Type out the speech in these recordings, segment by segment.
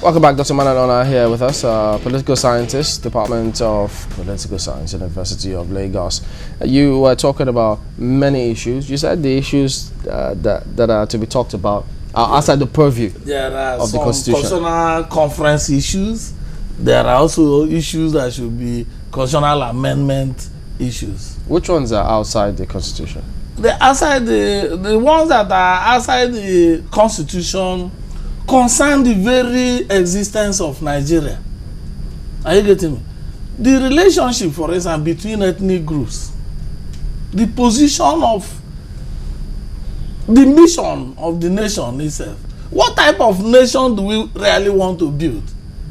Welcome back, Dr. Onah here with us, political scientist, Department of Political Science, University of Lagos. You were talking about many issues. You said the issues that are to be talked about are outside the purview of the Constitution. Constitutional conference issues. There are also issues that should be constitutional amendment issues. Which ones are outside the Constitution? The ones that are outside the Constitution concern the very existence of Nigeria. Are you getting me? The relationship, for instance, between ethnic groups, the position of the mission of the nation itself. What type of nation do we really want to build?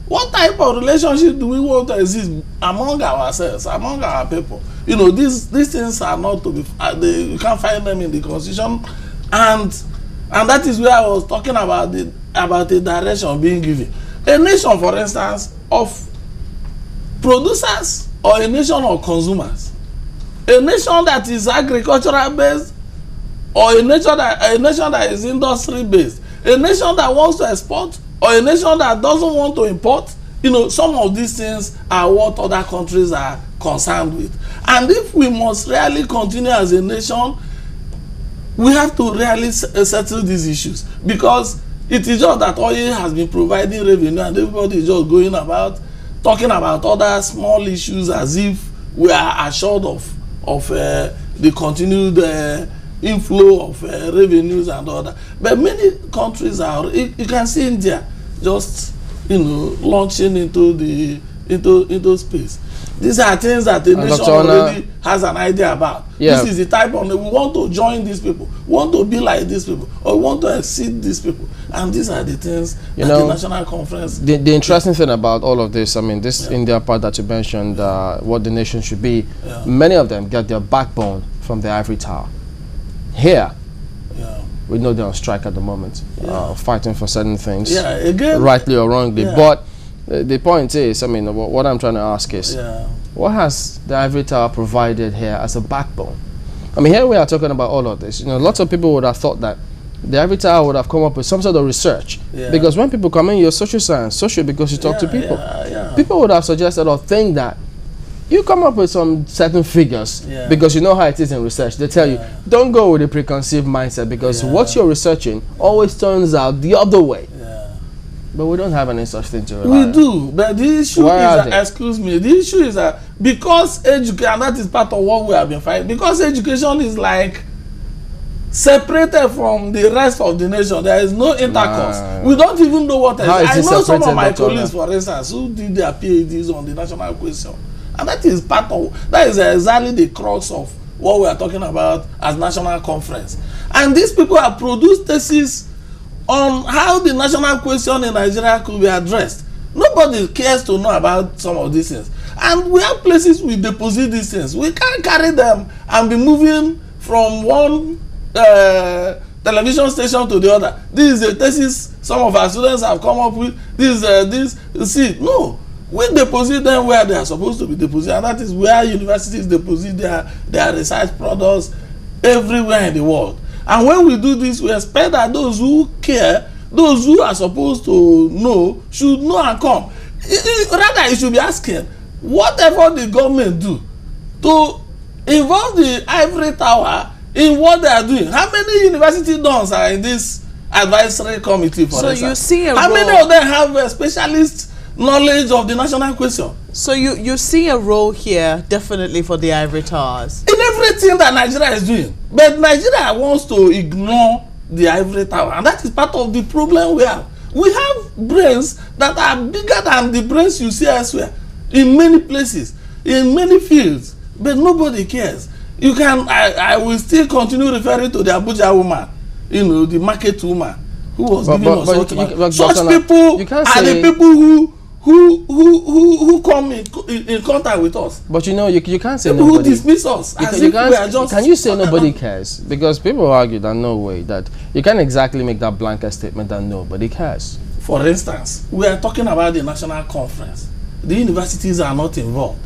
What type of relationship do we want to exist among ourselves, among our people? You know, these things are not to be, you can't find them in the Constitution, and that is where I was talking about the direction being given. A nation, for instance, of producers or a nation of consumers, a nation that is agricultural based or a nation that is industry based, a nation that wants to export or a nation that doesn't want to import. You know, some of these things are what other countries are concerned with. And if we must really continue as a nation, we have to really settle these issues, because it is just that oil has been providing revenue and everybody is just going about talking about other small issues as if we are assured of the continued inflow of revenues and all that. But many countries are, you can see India just, you know, launching into space. These are things that the nation already has an idea about. Yeah. This is the type of, we want to join these people, want to be like these people, or want to exceed these people. And these are the things that the national conference. The interesting thing about all of this, I mean, this India part that you mentioned, what the nation should be, many of them get their backbone from the ivory tower. Here, we know they're on strike at the moment, fighting for certain things, again, rightly or wrongly. But the point is, I mean, what I'm trying to ask is, what has the ivory tower provided here as a backbone? I mean, here we are talking about all of this. You know, lots of people would have thought that the ivory tower would have come up with some sort of research, because when people come in, you're social science, because you talk to people. People would have suggested or think that you come up with some certain figures because you know how it is in research. They tell you, don't go with a preconceived mindset, because what you're researching always turns out the other way. But we don't have any such thing to rely on. We do, but the issue is that, excuse me, the issue is that because education, and that is part of what we have been fighting, because education is like separated from the rest of the nation, there is no intercourse. We don't even know what I know some of my colleagues, for instance, who did their PhDs on the national question. And that is exactly the crux of what we are talking about as national conference. And these people have produced theses on how the national question in Nigeria could be addressed. Nobody cares to know about some of these things. And we have places we deposit these things. We can't carry them and be moving from one television station to the other. This is a thesis some of our students have come up with. No. We deposit them where they are supposed to be deposited, and that is where universities deposit their research products everywhere in the world. And when we do this, we expect that those who care, those who are supposed to know, should know and come. Rather, you should be asking, whatever the government do to involve the ivory tower in what they are doing. How many university dons are in this advisory committee, for instance? You see how many of them have a specialist knowledge of the national question? So you see a role here definitely for the ivory towers in everything that Nigeria is doing, but Nigeria wants to ignore the ivory tower, and that is part of the problem we have. We have brains that are bigger than the brains you see elsewhere in many places, in many fields, but nobody cares. You can I will still continue referring to the Abuja woman, you know, the market woman who was giving us such people are the people who come in contact with us. But you know, you can't say people nobody. Who dismiss us as if we are just. Can you say nobody cares? Because people argue that no way, that you can't exactly make that blanket statement that nobody cares. For instance, we are talking about the national conference. The universities are not involved.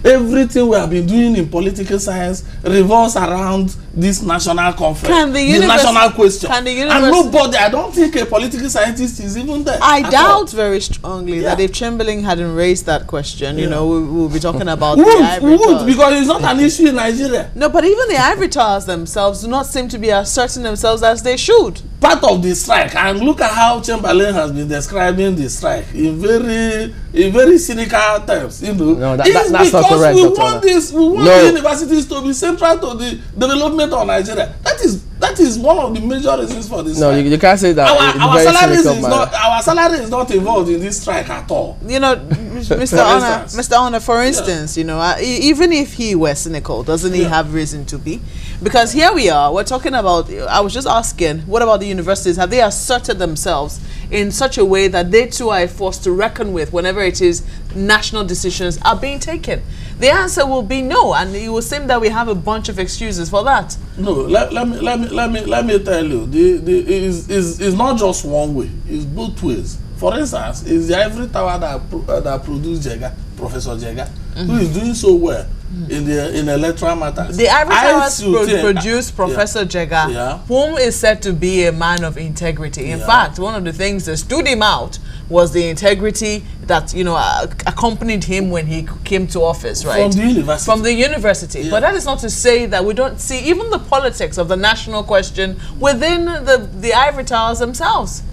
Everything we have been doing in political science revolves around this national conference, the national question. And nobody, I don't think a political scientist is even there. I doubt very strongly that if Chamberlain hadn't raised that question, you know, we'll be talking about the Ivory Towers. Because it's not an issue in Nigeria. No, but even the Ivory Towers themselves do not seem to be asserting themselves as they should. Part of the strike, and look at how Chamberlain has been describing the strike in very cynical terms. You know, no, that's not correct. We want the universities to be central to the development of Nigeria. That is one of the major reasons for this strike. No, you can't say that. Our salary is not involved in this strike at all. You know, Mr. Onah, for instance, you know, even if he were cynical, doesn't he have reason to be? Because here we are, we're talking about, I was just asking, what about the universities? Have they asserted themselves in such a way that they too are a force to reckon with whenever it is national decisions are being taken? The answer will be no, and it will seem that we have a bunch of excuses for that. No, let me tell you, it's not just one way, it's both ways. For instance, it's the Ivory Tower that produced Jega, Professor Jega, who is doing so well in electoral matters. The Ivory Towers produced Professor Jega, whom is said to be a man of integrity. In fact, one of the things that stood him out was the integrity that, you know, accompanied him when he came to office, right? From the university. From the university. Yeah. But that is not to say that we don't see even the politics of the national question within the Ivory Towers themselves.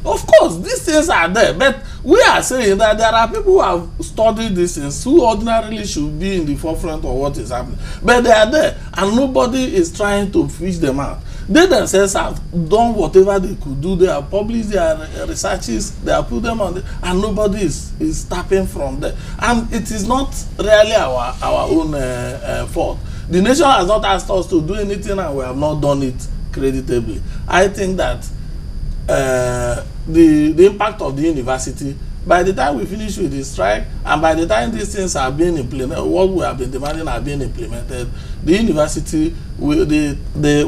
Of course, these things are there, but we are saying that there are people who have studied these things who ordinarily should be in the forefront of what is happening. But they are there, and nobody is trying to fish them out. They themselves have done whatever they could do. They have published their researches, they have put them on the, and nobody is tapping from there. And it is not really our own fault. The nation has not asked us to do anything, and we have not done it creditably. I think that the impact of the university, by the time we finish with the strike, and by the time these things are being implemented, what we have been demanding are being implemented, the university will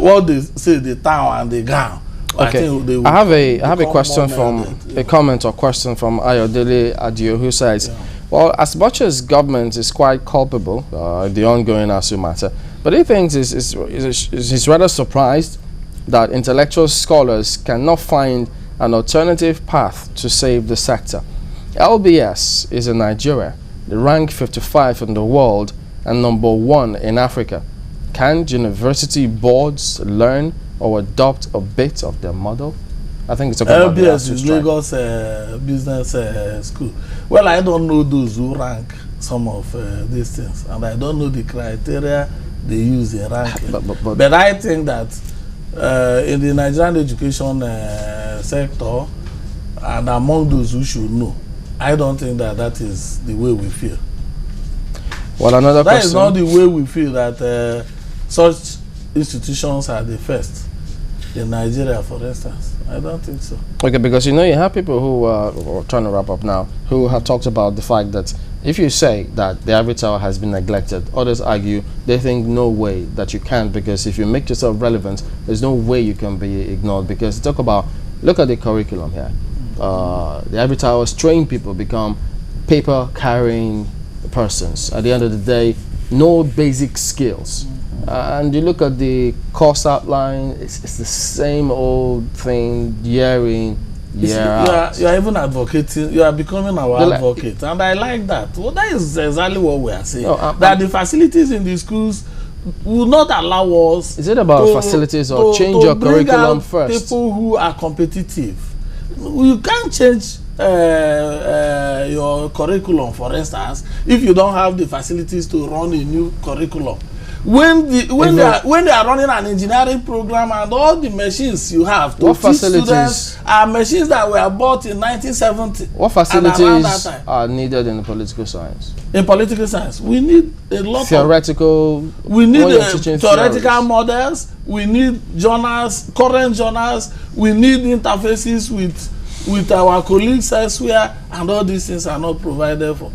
what they say, the town and the ground. Okay, I have a question from a comment or question from Ayodele Adio, who says, well, as much as government is quite culpable, the ongoing ASU matter, but he thinks he's rather surprised that intellectual scholars cannot find an alternative path to save the sector. LBS is in Nigeria, the rank 55 in the world and #1 in Africa. Can university boards learn or adopt a bit of their model? I think it's about LBS is Lagos Business School. Well, I don't know those who rank some of these things, and I don't know the criteria they use in ranking. But I think that in the Nigerian education sector, and among those who should know, I don't think that is the way we feel. Well, another question. That is not the way we feel, that such institutions are the first in Nigeria, for instance. I don't think so. Okay, because you know you have people who are trying to wrap up now, who have talked about the fact that if you say that the Ivory Tower has been neglected, others argue they think no way that you can, because if you make yourself relevant, there's no way you can be ignored. Because talk about, look at the curriculum here. The Ivory Towers train people become paper carrying persons. At the end of the day, no basic skills. And you look at the course outline, it's the same old thing year in, year out. You are even advocating, you are becoming our advocate, and I like that. Well, that is exactly what we are saying. That the facilities in the schools will not allow us. Is it about facilities or change your curriculum first? People who are competitive. You can't change your curriculum, for instance, if you don't have the facilities to run a new curriculum. When they are running an engineering program, and all the machines you have to teach students are machines that were bought in 1970. What facilities are needed in political science? In political science, we need a lot theoretical. We need theoretical models. We need journals, current journals. We need interfaces with our colleagues elsewhere, and all these things are not provided for.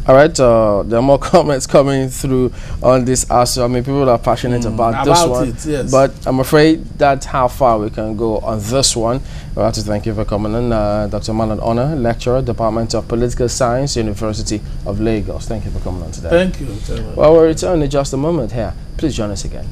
All right, there are more comments coming through on this also. I mean, people are passionate about this one, yes. but I'm afraid that's how far we can go on this one. I'd like to thank you for coming in, Dr. Onah, lecturer, Department of Political Science, University of Lagos. Thank you for coming on today. Thank you. Well, we'll return in just a moment here. Please join us again.